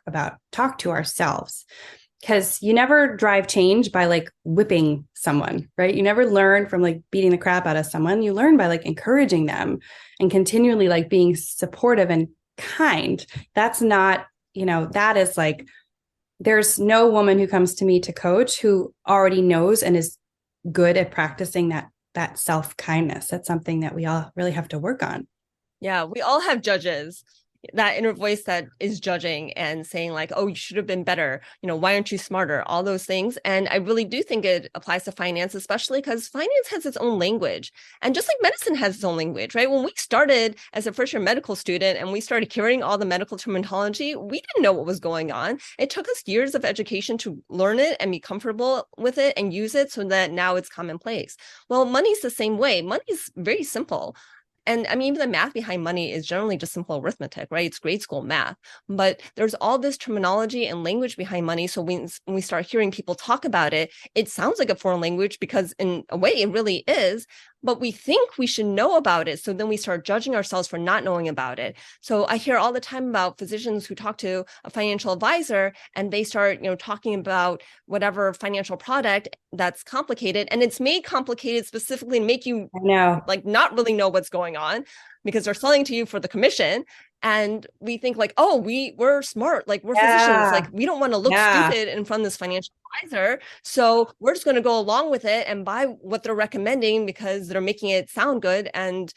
to ourselves. Because you never drive change by like whipping someone, right? You never learn from like beating the crap out of someone. You learn by like encouraging them and continually like being supportive and kind. That's not, that is like, there's no woman who comes to me to coach who already knows and is good at practicing that self-kindness. That's something that we all really have to work on. Yeah, we all have judges, that inner voice that is judging and saying like, oh, you should have been better. Why aren't you smarter? All those things. And I really do think it applies to finance, especially because finance has its own language. And just like medicine has its own language, right? When we started as a first year medical student and we started hearing all the medical terminology, we didn't know what was going on. It took us years of education to learn it and be comfortable with it and use it so that now it's commonplace. Well, money's the same way. Money is very simple. And I mean, even the math behind money is generally just simple arithmetic, right? It's grade school math. But there's all this terminology and language behind money. So when we start hearing people talk about it, it sounds like a foreign language because in a way it really is. But we think we should know about it. So then we start judging ourselves for not knowing about it. So I hear all the time about physicians who talk to a financial advisor and they start, talking about whatever financial product that's complicated. And it's made complicated specifically to make you like not really know what's going on because they're selling to you for the commission. And we think like, oh, we're smart, like we're physicians, Yeah. like we don't want to look Yeah. stupid in front of this financial advisor. So we're just going to go along with it and buy what they're recommending because they're making it sound good. And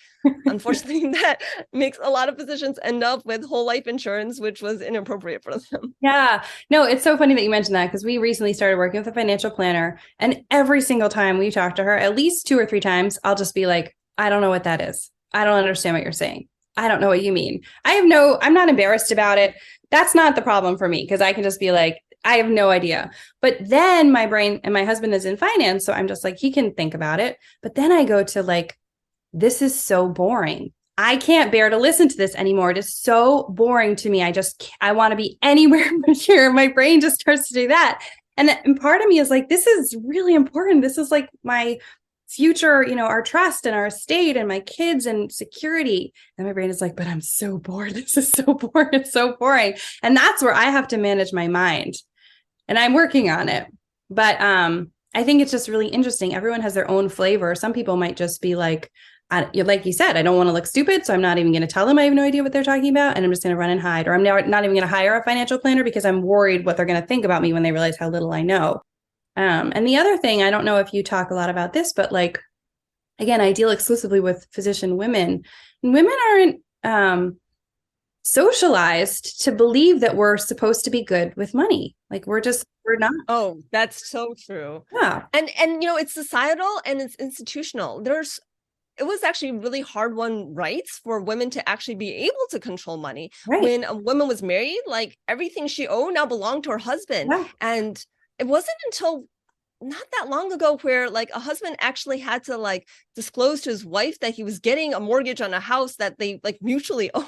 unfortunately, that makes a lot of physicians end up with whole life insurance, which was inappropriate for them. Yeah. No, it's so funny that you mentioned that because we recently started working with a financial planner. And every single time we talk to her, at least 2 or 3 times, I'll just be like, I don't know what that is. I don't understand what you're saying. I don't know what you mean. I'm not embarrassed about it. That's not the problem for me because I can just be like, I have no idea. But then my brain, and my husband is in finance. So I'm just like, he can think about it. But then I go to like, this is so boring. I can't bear to listen to this anymore. It is so boring to me. I want to be anywhere but here. My brain just starts to do that. And part of me is like, this is really important. This is like my future, our trust and our estate and my kids and security. And my brain is like, but I'm so bored. This is so boring. It's so boring. And that's where I have to manage my mind. And I'm working on it. But I think it's just really interesting. Everyone has their own flavor. Some people might just be like you said, I don't want to look stupid. So I'm not even going to tell them I have no idea what they're talking about. And I'm just going to run and hide. Or I'm not even going to hire a financial planner because I'm worried what they're going to think about me when they realize how little I know. And the other thing, I don't know if you talk a lot about this, but like, again, I deal exclusively with physician women. And women aren't socialized to believe that we're supposed to be good with money. Like we're not. Oh, that's so true. Yeah. And it's societal and it's institutional. It was actually really hard won rights for women to actually be able to control money. Right. When a woman was married, like everything she owned now belonged to her husband. Yeah. And it wasn't until not that long ago where like a husband actually had to like disclose to his wife that he was getting a mortgage on a house that they like mutually owned.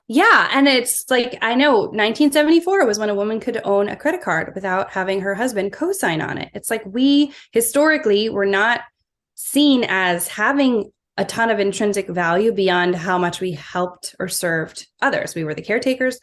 Yeah. And it's like, I know 1974 was when a woman could own a credit card without having her husband co-sign on it. It's like we historically were not seen as having a ton of intrinsic value beyond how much we helped or served others. We were the caretakers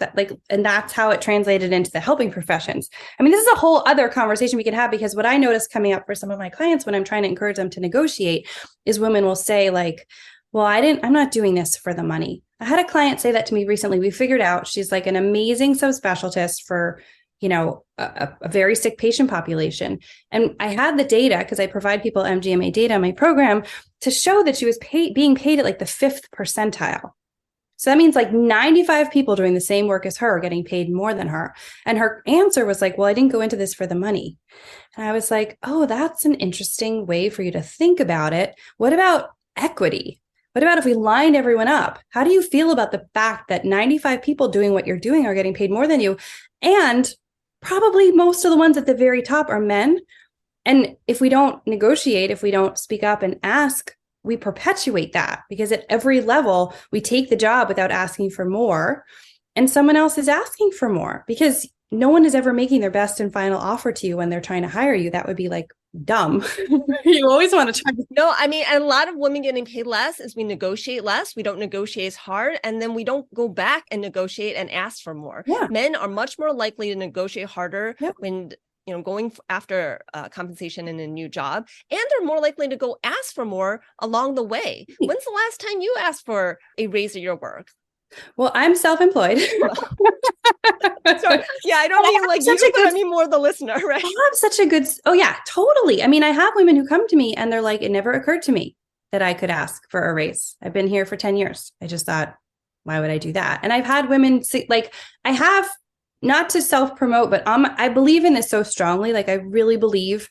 and that's how it translated into the helping professions. I mean, this is a whole other conversation we could have because what I notice coming up for some of my clients when I'm trying to encourage them to negotiate is women will say like, well, I'm not doing this for the money. I had a client say that to me recently. We figured out she's like an amazing subspecialist for a very sick patient population. And I had the data because I provide people MGMA data in my program to show that she was being paid at like the 5th percentile. So that means like 95 people doing the same work as her are getting paid more than her. And her answer was like, well, I didn't go into this for the money. And I was like, oh, that's an interesting way for you to think about it. What about equity? What about if we lined everyone up? How do you feel about the fact that 95 people doing what you're doing are getting paid more than you? And probably most of the ones at the very top are men. And if we don't negotiate, if we don't speak up and ask, we perpetuate that because at every level, we take the job without asking for more and someone else is asking for more because no one is ever making their best and final offer to you when they're trying to hire you. That would be like dumb. You always want to try. No, I mean, and a lot of women getting paid less is we negotiate less. We don't negotiate as hard. And then we don't go back and negotiate and ask for more. Yeah. Men are much more likely to negotiate harder Yep. when, going after compensation in a new job. And they're more likely to go ask for more along the way. When's the last time you asked for a raise at your work? Well, I'm self-employed. Sorry. Yeah, I don't mean like you, but I mean more the listener, right? I have such a good, oh yeah, totally. I mean, I have women who come to me and they're like, it never occurred to me that I could ask for a raise. I've been here for 10 years. I just thought, why would I do that? And I've had women say, like, I have, not to self-promote, but I believe in this so strongly. Like I really believe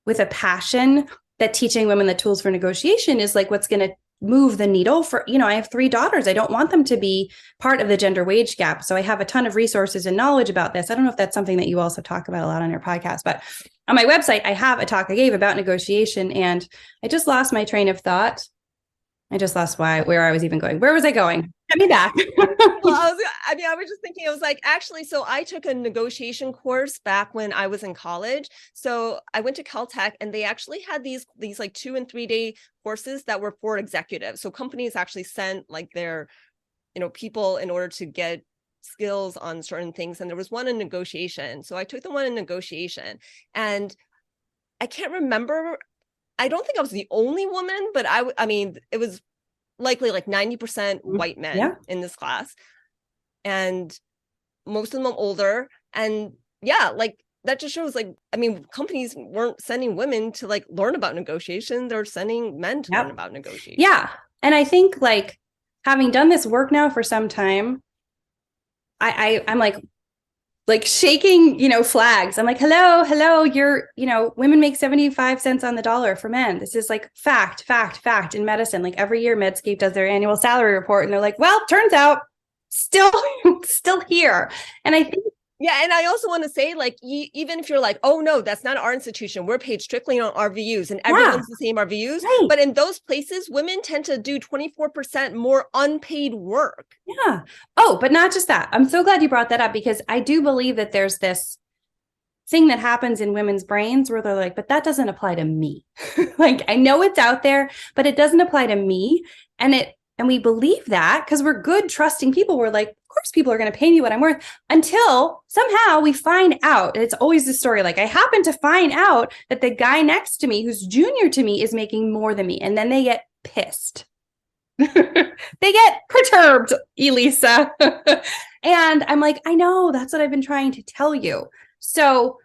with a passion that teaching women the tools for negotiation is like what's going to move the needle for, I have 3 daughters. I don't want them to be part of the gender wage gap. So I have a ton of resources and knowledge about this. I don't know if that's something that you also talk about a lot on your podcast, but on my website, I have a talk I gave about negotiation and I just lost my train of thought. I just lost where I was even going. Where was I going? Get me back. Well, I was just thinking, I was like, actually, so I took a negotiation course back when I was in college. So I went to Caltech and they actually had these like 2 and 3 day courses that were for executives. So companies actually sent like their, people in order to get skills on certain things. And there was one in negotiation. So I took the one in negotiation and I can't remember. I don't think I was the only woman, but I mean, it was likely like 90% white men in this class, and most of them older. And yeah, like that just shows, like, I mean, companies weren't sending women to like learn about negotiation. They're sending men to learn about negotiation. Yeah. And I think like having done this work now for some time, I'm like shaking, flags. I'm like, hello, you're, women make 75 cents on the dollar for men. This is like fact in medicine. Like every year Medscape does their annual salary report and they're like, well, turns out still here. And I think, yeah. And I also want to say, like, even if you're like, oh no, that's not our institution, we're paid strictly on RVUs and everyone's the same RVUs. Right. But in those places, women tend to do 24% more unpaid work. Yeah. Oh, but not just that. I'm so glad you brought that up, because I do believe that there's this thing that happens in women's brains where they're like, but that doesn't apply to me. Like, I know it's out there, but it doesn't apply to me. And we believe that because we're good, trusting people. We're like, of course, people are going to pay me what I'm worth, until somehow we find out. And it's always the story. Like, I happen to find out that the guy next to me, who's junior to me, is making more than me. And then they get pissed. They get perturbed, Elisa. And I'm like, I know, that's what I've been trying to tell you. So,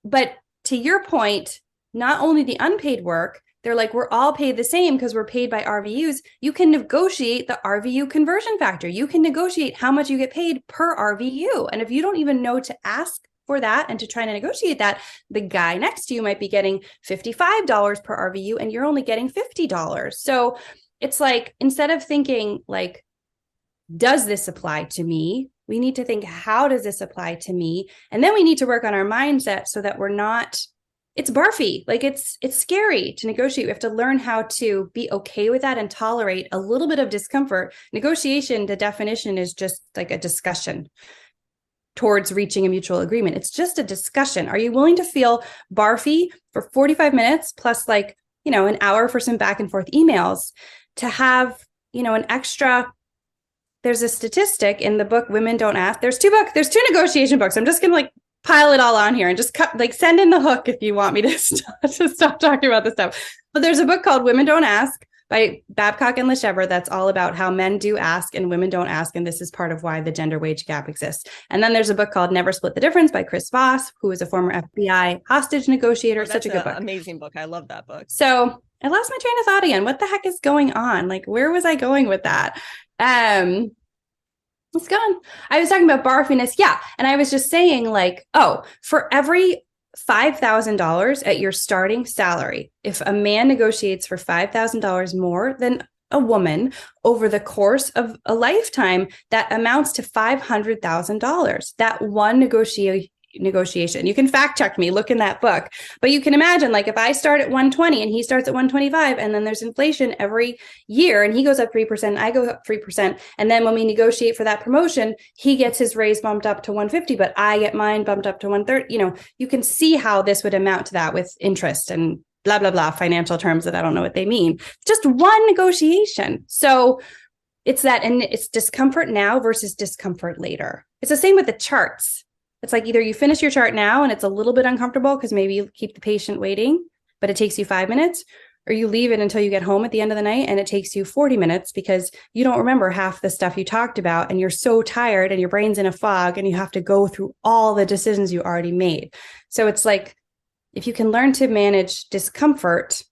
but to your point, not only the unpaid work, they're like, we're all paid the same because we're paid by RVUs. You can negotiate the RVU conversion factor. You can negotiate how much you get paid per RVU. And if you don't even know to ask for that and to try to negotiate that, the guy next to you might be getting $55 per RVU and you're only getting $50. So it's like, instead of thinking like, does this apply to me? We need to think, how does this apply to me? And then we need to work on our mindset so that we're not, it's barfy. Like it's scary to negotiate. We have to learn how to be okay with that and tolerate a little bit of discomfort. Negotiation, the definition is just like a discussion towards reaching a mutual agreement. It's just a discussion. Are you willing to feel barfy for 45 minutes plus like, an hour for some back and forth emails to have, an extra? There's a statistic in the book, Women Don't Ask. There's two negotiation books. I'm just going to like pile it all on here and just send in the hook if you want me to stop talking about this stuff. But there's a book called Women Don't Ask by Babcock and Lechevre that's all about how men do ask and women don't ask. And this is part of why the gender wage gap exists. And then there's a book called Never Split the Difference by Chris Voss, who is a former FBI hostage negotiator. Such a good book. Amazing book. I love that book. So I lost my train of thought again. What the heck is going on? Like, where was I going with that? It's gone. I was talking about barfiness. Yeah. And I was just saying like, oh, for every $5,000 at your starting salary, if a man negotiates for $5,000 more than a woman over the course of a lifetime, that amounts to $500,000. That one negotiation. You can fact check me, look in that book. But you can imagine, like, if I start at 120 and he starts at 125, and then there's inflation every year and he goes up 3% and I go up 3%. And then when we negotiate for that promotion, he gets his raise bumped up to 150, but I get mine bumped up to 130. You can see how this would amount to that with interest and blah, blah, blah, financial terms that I don't know what they mean. Just one negotiation. So it's that, and it's discomfort now versus discomfort later. It's the same with the charts. It's like either you finish your chart now and it's a little bit uncomfortable because maybe you keep the patient waiting, but it takes you 5 minutes, or you leave it until you get home at the end of the night and it takes you 40 minutes because you don't remember half the stuff you talked about and you're so tired and your brain's in a fog and you have to go through all the decisions you already made. So it's like, if you can learn to manage discomfort,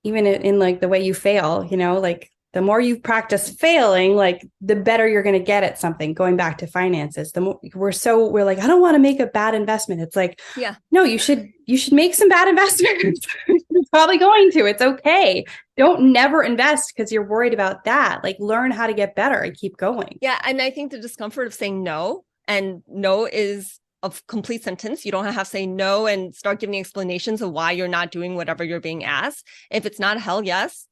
even in like the way you fail, like the more you practice failing, like the better you're going to get at something. Going back to finances, the more we're like, I don't want to make a bad investment. It's like, yeah, no, you should make some bad investments. You're probably going to. It's okay. Don't never invest because you're worried about that. Like, learn how to get better and keep going. Yeah. And I think the discomfort of saying no, and no is a complete sentence. You don't have to say no and start giving explanations of why you're not doing whatever you're being asked. If it's not a hell yes,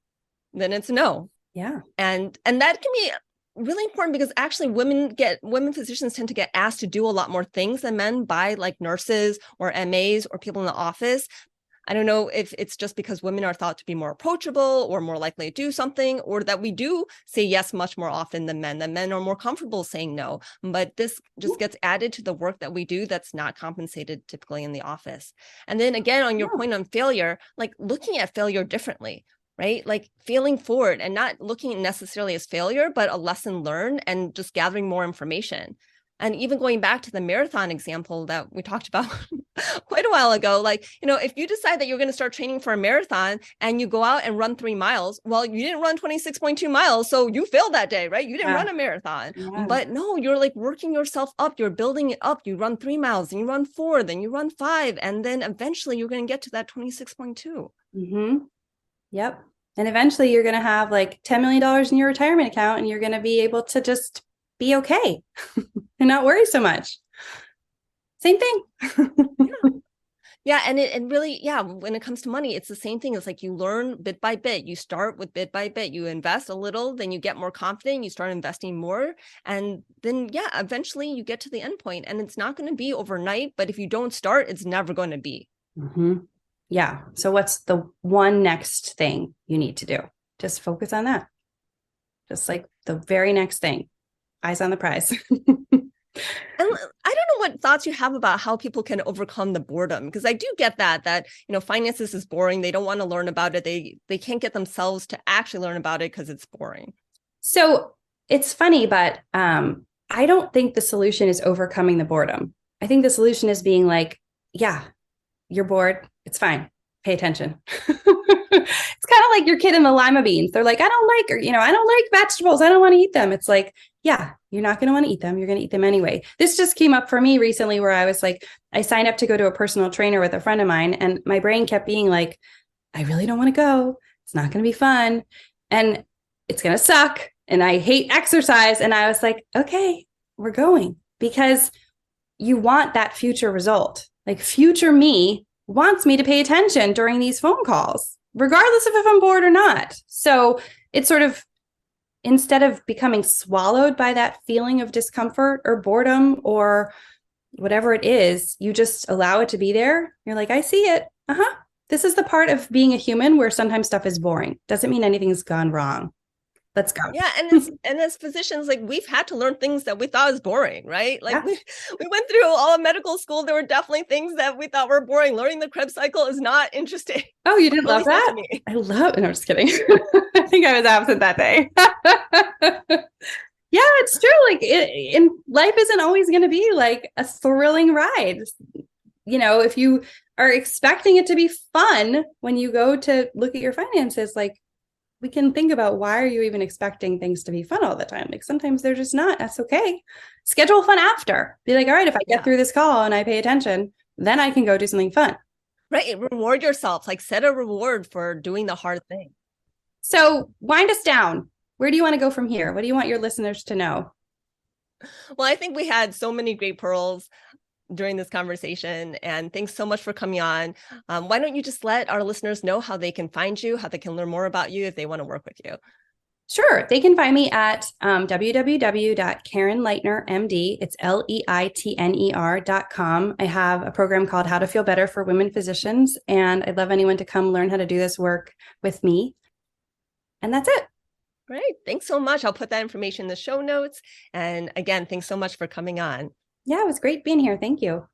then it's a no. Yeah. And that can be really important because actually women physicians tend to get asked to do a lot more things than men by like nurses or MAs or people in the office. I don't know if it's just because women are thought to be more approachable or more likely to do something, or that we do say yes much more often than men, that men are more comfortable saying no. But this just gets added to the work that we do that's not compensated typically in the office. And then again, on your point on failure, like looking at failure differently. right? Like failing forward and not looking necessarily as failure, but a lesson learned and just gathering more information. And even going back to the marathon example that we talked about quite a while ago, like, if you decide that you're going to start training for a marathon and you go out and run 3 miles, well, you didn't run 26.2 miles. So you failed that day, right? You didn't run a marathon. But no, you're like working yourself up. You're building it up. You run 3 miles, then you run 4, then you run 5. And then eventually you're going to get to that 26.2. Mm-hmm. Yep. And eventually you're going to have like $10 million in your retirement account, and you're going to be able to just be okay and not worry so much. Same thing. Yeah. And it really, when it comes to money, it's the same thing. It's like you learn bit by bit. You start with bit by bit. You invest a little, then you get more confident. You start investing more. And then, eventually you get to the end point. And it's not going to be overnight. But if you don't start, it's never going to be. Mm-hmm. Yeah. So what's the one next thing you need to do? Just focus on that. Just like the very next thing. Eyes on the prize. And I don't know what thoughts you have about how people can overcome the boredom, because I do get that finances is boring. They don't want to learn about it. They can't get themselves to actually learn about it because it's boring. So it's funny, but I don't think the solution is overcoming the boredom. I think the solution is being like, yeah, you're bored. It's fine. Pay attention. It's kind of like your kid in the lima beans. They're like, I don't like vegetables. I don't want to eat them. It's like, yeah, you're not going to want to eat them. You're going to eat them anyway. This just came up for me recently where I was like, I signed up to go to a personal trainer with a friend of mine, and my brain kept being like, I really don't want to go. It's not going to be fun. And it's going to suck. And I hate exercise. And I was like, okay, we're going, because you want that future result. Like future me wants me to pay attention during these phone calls, regardless of if I'm bored or not. So it's sort of, instead of becoming swallowed by that feeling of discomfort or boredom or whatever it is, you just allow it to be there. You're like, I see it. This is the part of being a human where sometimes stuff is boring. Doesn't mean anything's gone wrong. Let's go. Yeah. And as physicians, like we've had to learn things that we thought was boring, right? Like we went through all of medical school. There were definitely things that we thought were boring. Learning the Krebs cycle is not interesting. Oh, you didn't love that? I love it. No, I'm just kidding. I think I was absent that day. Yeah, it's true. Like in life isn't always going to be like a thrilling ride. If you are expecting it to be fun when you go to look at your finances, like, we can think about, why are you even expecting things to be fun all the time? Like sometimes they're just not. That's okay. Schedule fun after. Be like, all right, if I get through this call and I pay attention, then I can go do something fun. Right. Reward yourself. Like set a reward for doing the hard thing. So wind us down. Where do you want to go from here? What do you want your listeners to know? Well, I think we had so many great pearls during this conversation, and thanks so much for coming on. Why don't you just let our listeners know how they can find you, how they can learn more about you if they want to work with you? Sure. They can find me at www.KarenLeitnerMD. It's LEITNER.com. I have a program called How to Feel Better for Women Physicians, and I'd love anyone to come learn how to do this work with me. And that's it. Great. Thanks so much. I'll put that information in the show notes. And again, thanks so much for coming on. Yeah, it was great being here. Thank you.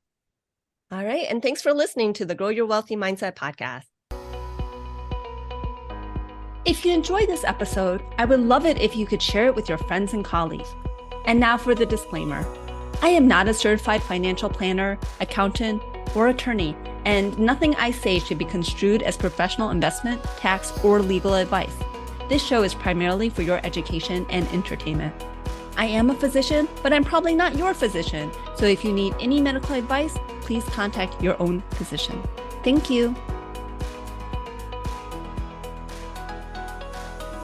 All right. And thanks for listening to the Grow Your Wealthy Mindset podcast. If you enjoyed this episode, I would love it if you could share it with your friends and colleagues. And now for the disclaimer. I am not a certified financial planner, accountant, or attorney, and nothing I say should be construed as professional investment, tax, or legal advice. This show is primarily for your education and entertainment. I am a physician, but I'm probably not your physician. So if you need any medical advice, please contact your own physician. Thank you.